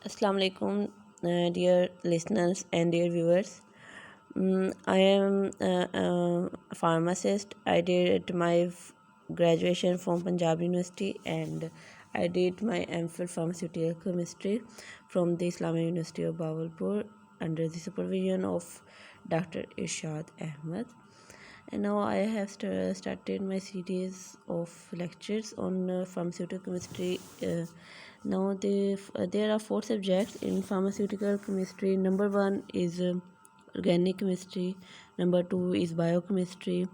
Assalamu alaikum, dear listeners and dear viewers. I am a pharmacist. I did my graduation from Punjab University and I did my MPhil pharmaceutical chemistry from the Islamic University of Bahawalpur under the supervision of Dr. Irshad Ahmed. And now I have started my series of lectures on pharmaceutical chemistry. Now there are four subjects in pharmaceutical chemistry. Number one is organic chemistry. Number two is biochemistry.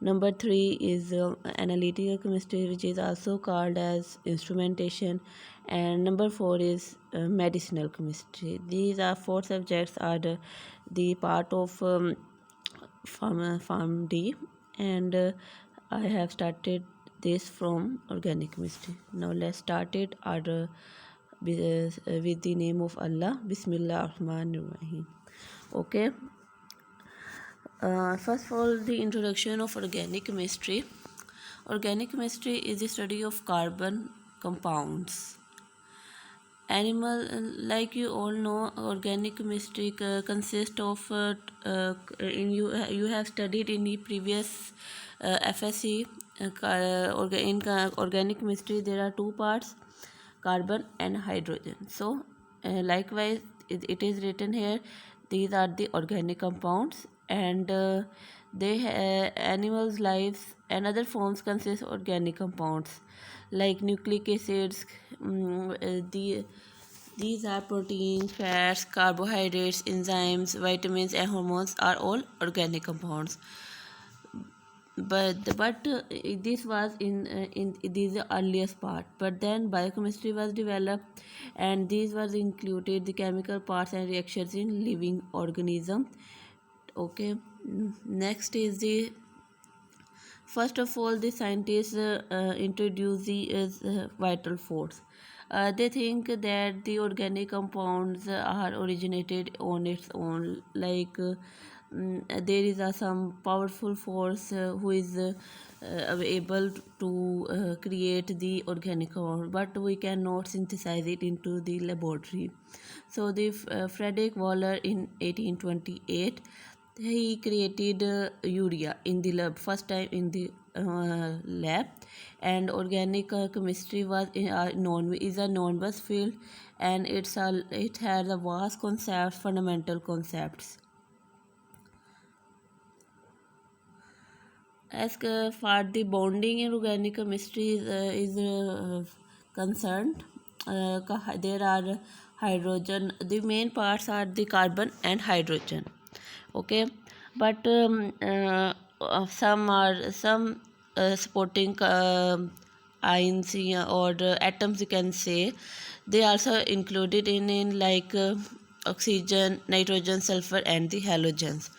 Number three is analytical chemistry, which is also called as instrumentation. And number four is medicinal chemistry. These are four subjects are the part of farm D, and I have started this from organic chemistry. Now let's start it with the name of Allah. Bismillah Rahman Rahim. Okay. First of all, the introduction of organic chemistry. Organic chemistry is the study of carbon compounds. Animal, like you all know, organic chemistry consists of you have studied in the previous FSC. In organic chemistry there are two parts, carbon and hydrogen. So likewise it is written here, these are the organic compounds, and animals lives and other forms consist of organic compounds like nucleic acids. These are proteins, fats, carbohydrates, enzymes, vitamins, and hormones are all organic compounds. But this was in this the earliest part. But then biochemistry was developed, and these was included the chemical parts and reactions in living organism. Okay, next is the first of all, the scientists introduce the vital force. They think that the organic compounds are originated on its own, like there is some powerful force who is able to create the organic compound, but we cannot synthesize it into the laboratory. So the Frederick Waller in 1828, he created urea in the lab, first time in the lab. And organic chemistry was is a non-bus field, and it has a vast concept, fundamental concepts. As far the bonding in organic chemistry is concerned, there are hydrogen. The main parts are the carbon and hydrogen. Okay, but some supporting ions or atoms, you can say, they also included in like oxygen, nitrogen, sulfur, and the halogens.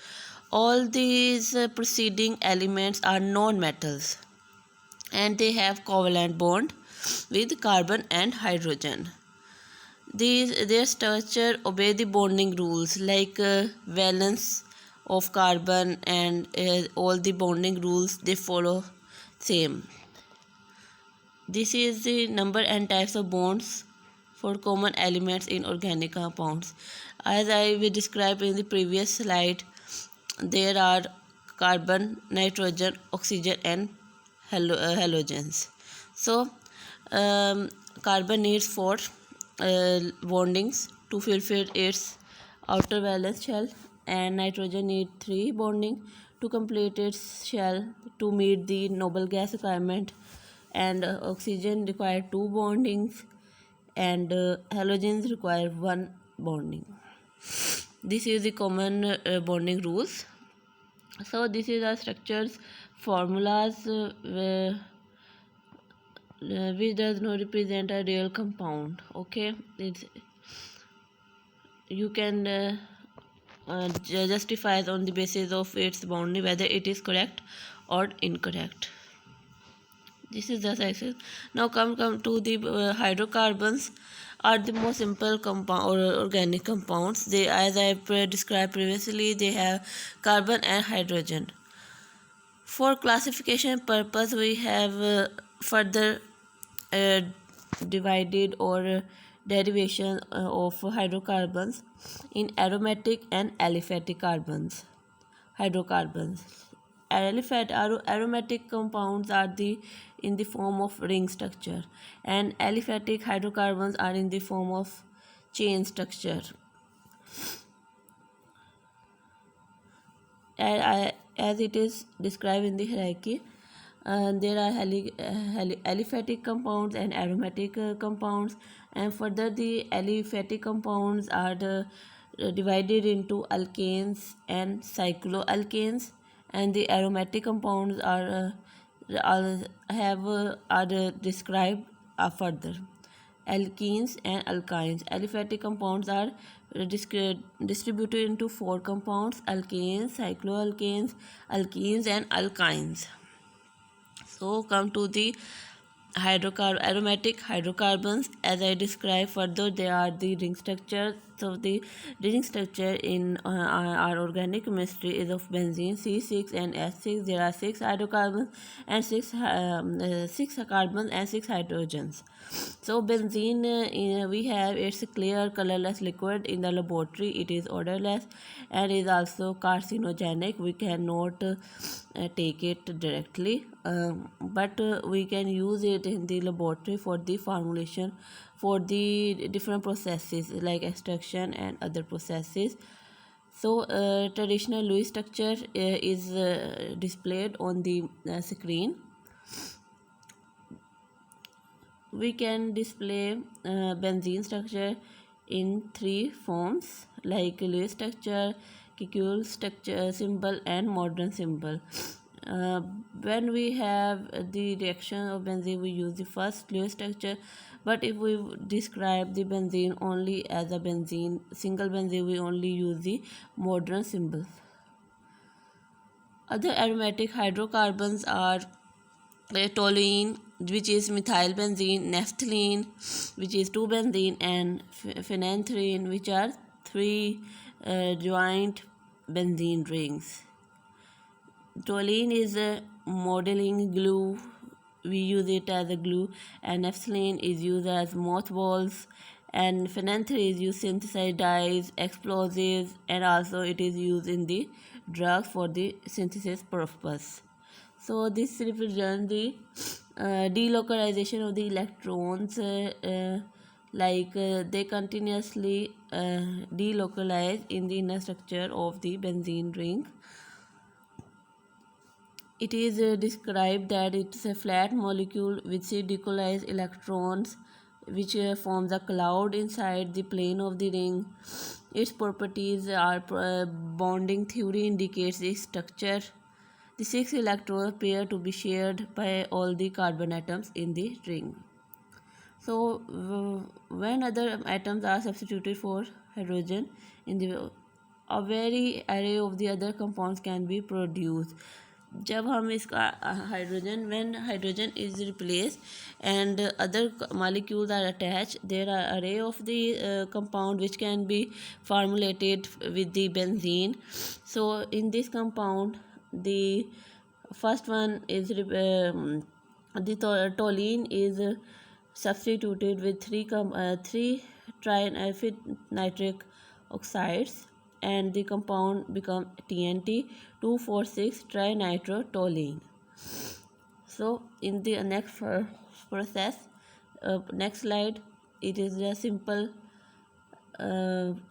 All these preceding elements are non-metals, and they have covalent bond with carbon and hydrogen. Their structure obey the bonding rules like valence of carbon, and all the bonding rules they follow same. This is the number and types of bonds for common elements in organic compounds. As I will describe in the previous slide, there are carbon, nitrogen, oxygen, and halogens. So carbon needs four bondings to fulfill its outer valence shell, and nitrogen needs three bonding to complete its shell to meet the noble gas requirement, and oxygen require two bondings, and halogens require one bonding. This is the common bonding rules. So this is our structures, formulas which does not represent a real compound. Okay, you can justify on the basis of its boundary whether it is correct or incorrect. This is the cycle. Now come to the hydrocarbons are the most simple compound or organic compounds. They, as I described previously, they have carbon and hydrogen. For classification purpose, we have further divided or derivation of hydrocarbons in aromatic and aliphatic carbons. Hydrocarbons. Aromatic compounds are in the form of ring structure, and aliphatic hydrocarbons are in the form of chain structure. As it is described in the hierarchy, there are aliphatic compounds and aromatic compounds, and further the aliphatic compounds are divided into alkanes and cycloalkanes, and the aromatic compounds are described further. Alkenes and alkynes. Aliphatic compounds are distributed into four compounds: alkanes, cycloalkanes, alkenes, and alkynes. So, come to the aromatic hydrocarbons. As I described further, they are the ring structure. So the ring structure in our organic chemistry is of benzene C6 and S6. There are six hydrocarbons and six carbons and six hydrogens. So benzene, we have its clear colorless liquid in the laboratory. It is odorless and is also carcinogenic. We cannot take it directly, but we can use it in the laboratory for the formulation for the different processes like extraction and other processes. So traditional Lewis structure is displayed on the screen. We can display benzene structure in three forms like Lewis structure, Kikuel structure symbol, and modern symbol. When we have the reaction of benzene, we use the first Lewis structure, but if we describe the benzene only as a benzene, single benzene, we only use the modern symbol. Other aromatic hydrocarbons are toluene, which is methyl benzene, naphthalene, which is 2-benzene, and phenanthrene, which are 3 joint benzene rings. Toluene is a modeling glue. We use it as a glue, and naphthalene is used as mothballs, and phenanthrene is used to synthesize dyes, explosives, and also it is used in the drugs for the synthesis purpose. So this represents the delocalization of the electrons, they continuously delocalize in the inner structure of the benzene ring. It is described that it's a flat molecule with delocalized electrons, which forms a cloud inside the plane of the ring. Its properties are bonding theory indicates its structure. The 6 electrons appear to be shared by all the carbon atoms in the ring. So, when other atoms are substituted for hydrogen, a very array of the other compounds can be produced. जब हम इसका hydrogen when hydrogen is replaced and other molecules are attached, there are array of the compound which can be formulated with the benzene. So in this compound, the first one is the toluene is substituted with three nitric oxides, and the compound become TNT 2,4,6 trinitrotoluene. So in the next process, next slide, it is a simple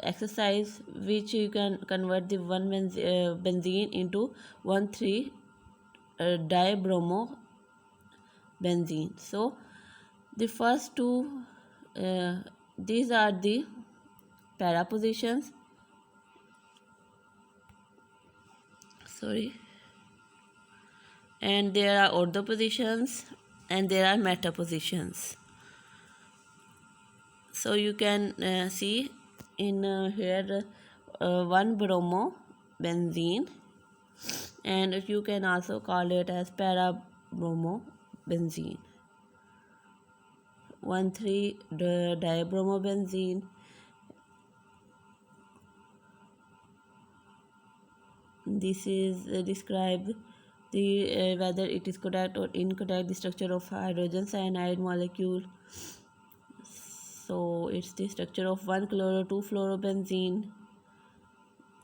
exercise which you can convert the one benzene into 1,3-dibromo benzene. So the first two, these are the para positions. And there are ortho positions and there are meta positions. So you can see in here 1-bromo benzene, and you can also call it as para-bromo benzene. 1,3-dibromo benzene. This is described the whether it is correct or incorrect the structure of hydrogen cyanide molecule. So So it's the structure of 1 chloro 2-fluorobenzene.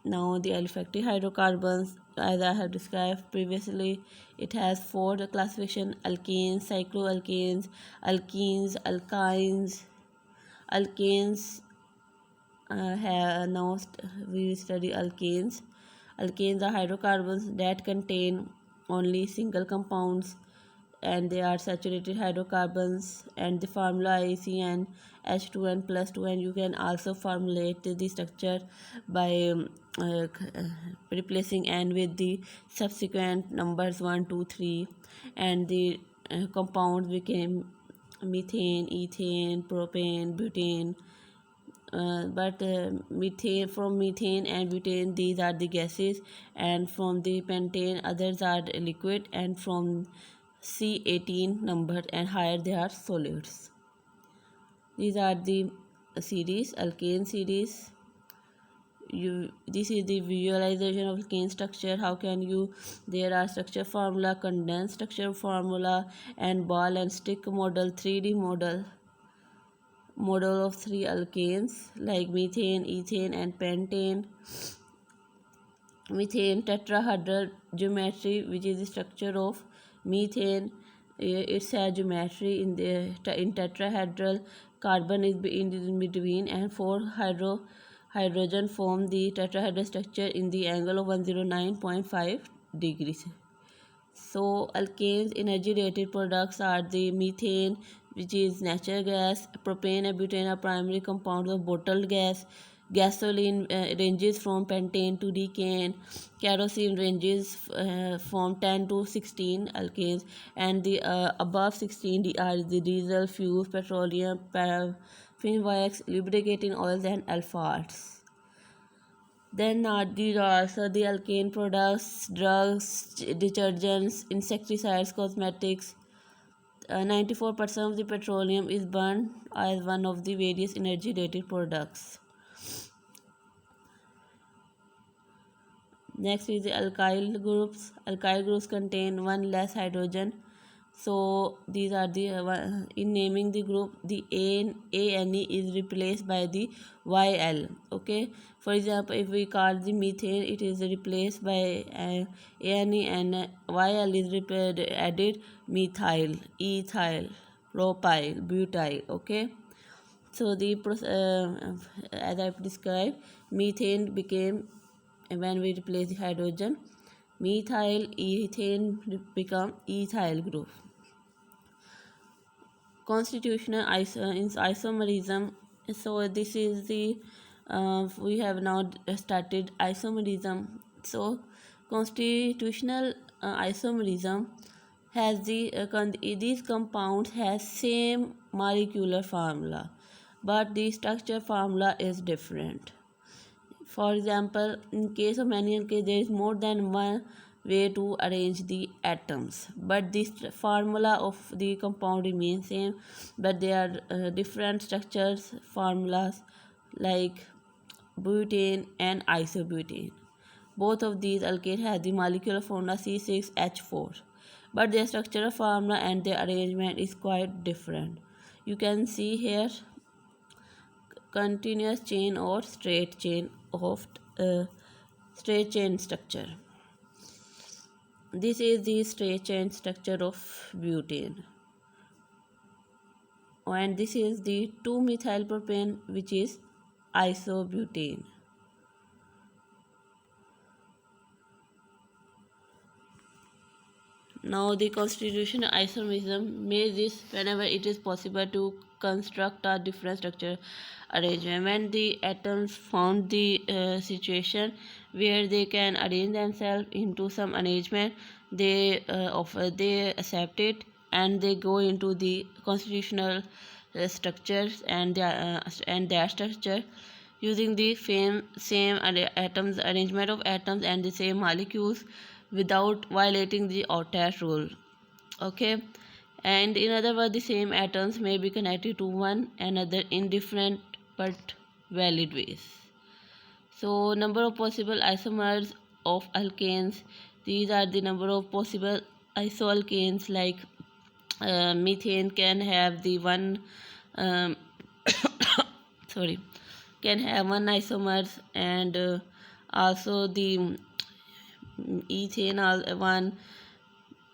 Now the aliphatic hydrocarbons, as I have described previously, it has four classification: alkanes, cycloalkanes, alkenes, alkynes. Alkanes now we study alkanes. Alkanes are hydrocarbons that contain only single compounds, and they are saturated hydrocarbons, and the formula ICN H2N plus 2, and you can also formulate the structure by replacing N with the subsequent numbers 1 2 3, and the compounds became methane, ethane, propane, butane. But methane, from methane and butane, these are the gases, and from the pentane others are liquid, and from C18 number and higher they are solids. These are the series, alkane series. This is the visualization of alkane structure. How can you? There are structure formula, condensed structure formula, and ball and stick model, 3D model of three alkanes like methane, ethane, and pentane. Methane tetrahedral geometry, which is the structure of methane. It's a geometry in tetrahedral. Carbon is in between, and four hydrogen form the tetrahedral structure in the angle of 109.5 degrees. So alkanes energy rated products are the methane, which is natural gas, propane and butane are primary compounds of bottled gas, gasoline ranges from pentane to decane, kerosene ranges from 10 to 16 alkanes, and the above 16 are the diesel, fuels, petroleum, paraffin wax, lubricating oils, and alphates. Then these are also the alkane products, drugs, detergents, insecticides, cosmetics. 94% of the petroleum is burned as one of the various energy rated products. Next is the alkyl groups. Alkyl groups contain one less hydrogen. So these are the in naming the group, the ANE is replaced by the YL. Okay, for example, if we call the methane, it is replaced by ANE, and YL is added methyl, ethyl, propyl, butyl. Okay, so the as I've described, methane became, when we replace the hydrogen, methyl ethane become ethyl group. Constitutional isomerism. So this is the we have now started isomerism. So constitutional isomerism has these compounds has same molecular formula, but the structure formula is different. For example, in case of many alkanes, there is more than one way to arrange the atoms, but the formula of the compound remains same, but there are different structures formulas like butane and isobutane. Both of these alkanes have the molecular formula C6H4, but their structural formula and their arrangement is quite different. You can see here continuous chain or straight chain of straight chain structure. This is the straight chain structure of butane, and this is the 2-methylpropane, which is isobutane. Now the constitutional isomerism makes this whenever it is possible to construct a different structure arrangement. When the atoms found the situation where they can arrange themselves into some arrangement, they accept it, and they go into the constitutional structures and their structure using the same atoms arrangement of atoms and the same molecules without violating the octet rule. Okay, and in other words, the same atoms may be connected to one another in different but valid ways. So number of possible isomers of alkanes, these are the number of possible isoalkanes. Like methane can have the one sorry, can have one isomers, and also the ethane one,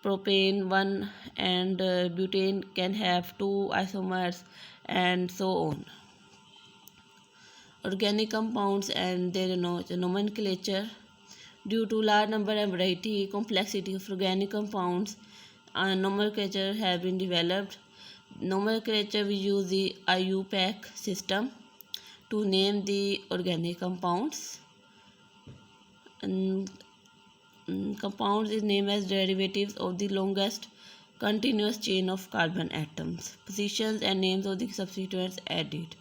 propane one, and butane can have two isomers, and so on. Organic compounds and their nomenclature. Due to large number and variety complexity of organic compounds, nomenclature have been developed. Nomenclature, we use the IUPAC system to name the organic compounds. And compounds is named as derivatives of the longest continuous chain of carbon atoms. Positions and names of the substituents added.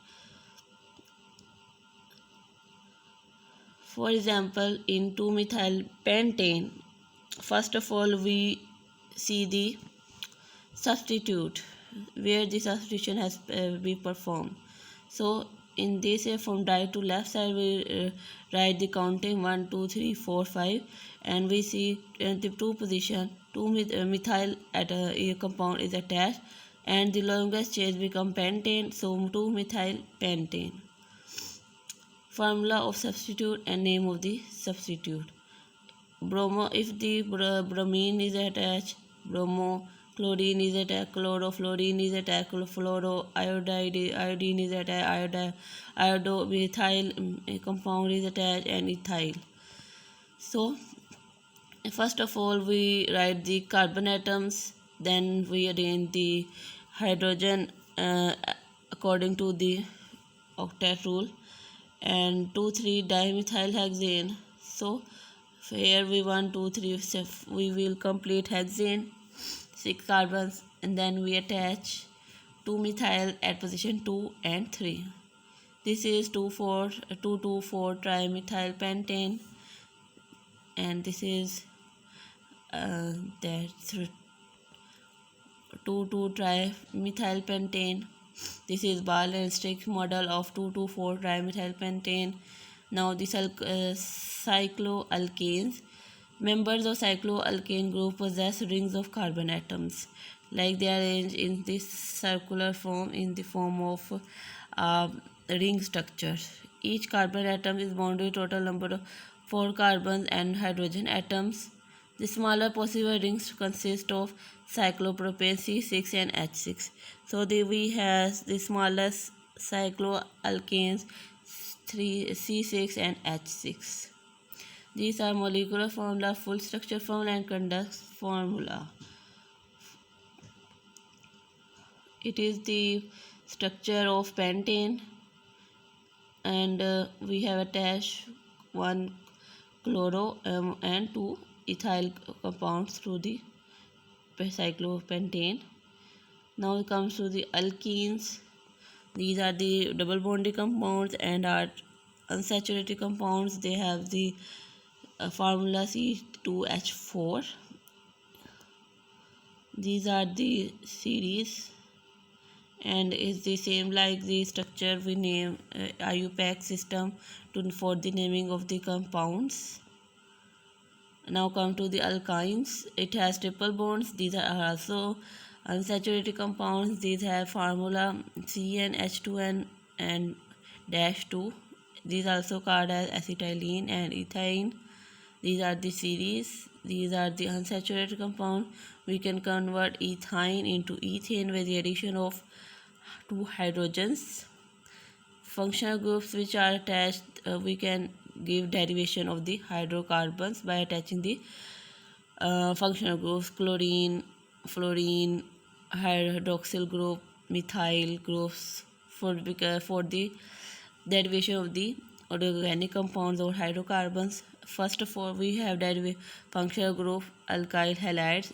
For example, in 2-methyl pentane, first of all we see the substitute where the substitution has been performed. So in this from right to left side we write the counting 1 2 3 4 5, and we see the two position methyl at a compound is attached, and the longest chain become pentane, so 2-methyl pentane. Formula of substitute and name of the substitute. Bromo, if the bromine is attached, bromo. Chlorine is attached, chlorofluorine is attached, iodine is attached, iodomethyl compound is attached, and ethyl. So first of all we write the carbon atoms, then we arrange the hydrogen according to the octet rule, and 2,3 dimethylhexane. So here we 1 2 3 we will complete hexane 6 carbons, and then we attach 2-methyl at position 2 and 3. This is 2,4 trimethylpentane, and this is that 2,2 trimethylpentane. This is ball and stick model of 2,2,4 trimethylpentane. Now the cycloalkanes. Members of cycloalkane group possess rings of carbon atoms, like they are arranged in this circular form in the form of ring structure. Each carbon atom is bound to a total number of 4 carbons and hydrogen atoms. The smaller possible rings consist of cyclopropane C6 and H6. So we have the smallest cycloalkanes C6 and H6. These are molecular formula, full structure formula, and conduct formula. It is the structure of pentane, and we have attached 1 chloro and 2 ethyl compounds through the cyclopentane. Now it comes to the alkenes. These are the double bonded compounds and are unsaturated compounds. They have the formula C2H4. These are the series, and is the same like the structure we name IUPAC system for the naming of the compounds. Now come to the alkynes. It has triple bonds. These are also unsaturated compounds. These have formula CnH2n and dash 2. These also called as acetylene and ethane. These are the series. These are the unsaturated compound. We can convert ethane into ethane with the addition of 2 hydrogens. Functional groups which are attached, we can give derivation of the hydrocarbons by attaching the functional groups: chlorine, fluorine, hydroxyl group, methyl groups for the derivation of the organic compounds or hydrocarbons. First of all, we have functional group alkyl halides.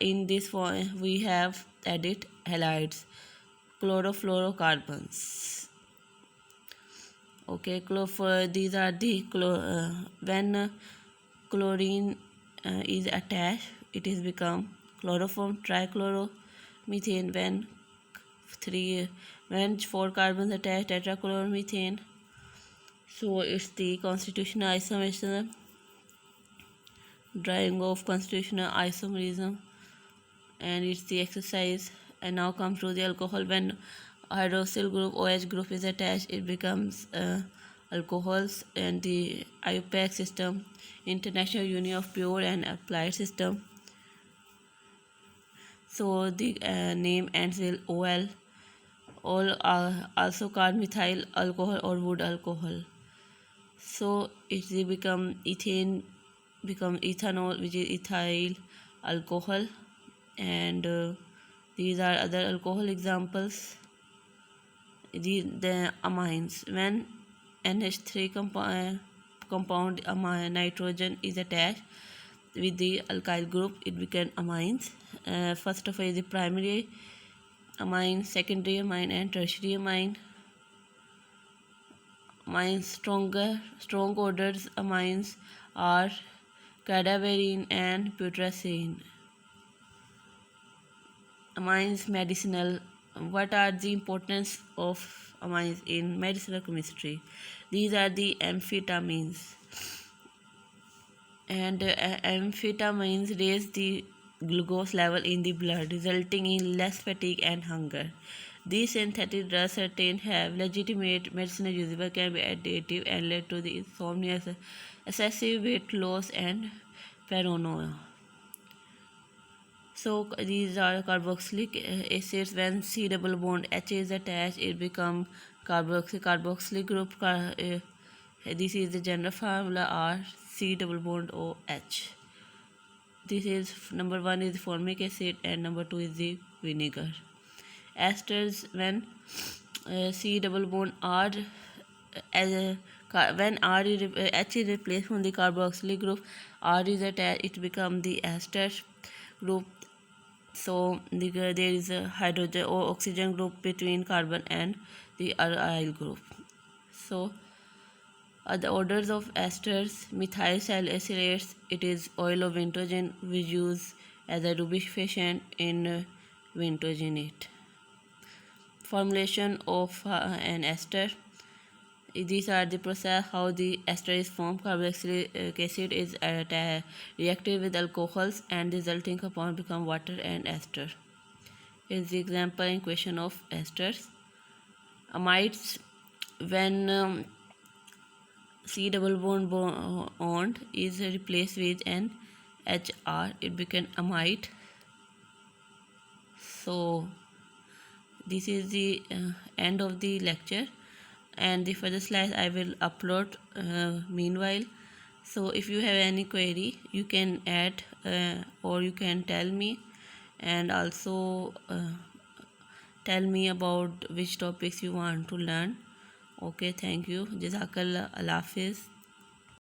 In this form, we have added halides, chlorofluorocarbons. Okay, these are the when chlorine is attached, it is become chloroform trichloromethane. When 4 carbons attached, tetrachloromethane. So it's the constitutional isomerism, drawing of constitutional isomerism, and it's the exercise. And now comes to the alcohol. When hydroxyl group OH group is attached, it becomes alcohols. And the IUPAC system, International Union of Pure and Applied System, so the name ends with OL. All are also called methyl alcohol or wood alcohol. So it will become ethane, become ethanol, which is ethyl alcohol. And these are other alcohol examples. The amines, when NH3 compound nitrogen is attached with the alkyl group, it becomes amines. First of all is the primary amine, secondary amine, and tertiary amine. Amines, strong orders amines are cadaverine and putrescine. Amines medicinal. What are the importance of amines in medicinal chemistry? These are the amphetamines. And amphetamines raise the glucose level in the blood, resulting in less fatigue and hunger. These synthetic drugs certain have legitimate medicinal use but can be addictive and lead to the insomnia, excessive weight loss, and paranoia. So these are carboxylic acids. When C double bond H is attached, it becomes carboxylic group. This is the general formula R C double bond OH. This is number one is formic acid and number two is the vinegar. Esters, when C double bond R when R is H is replaced from the carboxylic group, R is attached, it becomes the ester group. So there is a hydrogen or oxygen group between carbon and the aryl group. So the orders of esters, methyl salicylates, it is oil of vintogen, we use as a lubrificant in vintogenate. Formulation of an ester. These are the process how the ester is formed. Carboxylic acid is reacted with alcohols and resulting compound become water and ester. Is the example in question of esters. Amides, when C double bond is replaced with an HR, it becomes amide. So this is the end of the lecture, and the further slides I will upload meanwhile. So if you have any query, you can add or you can tell me, and also tell me about which topics you want to learn. Okay, thank you. Jazakallah. Allah Hafiz.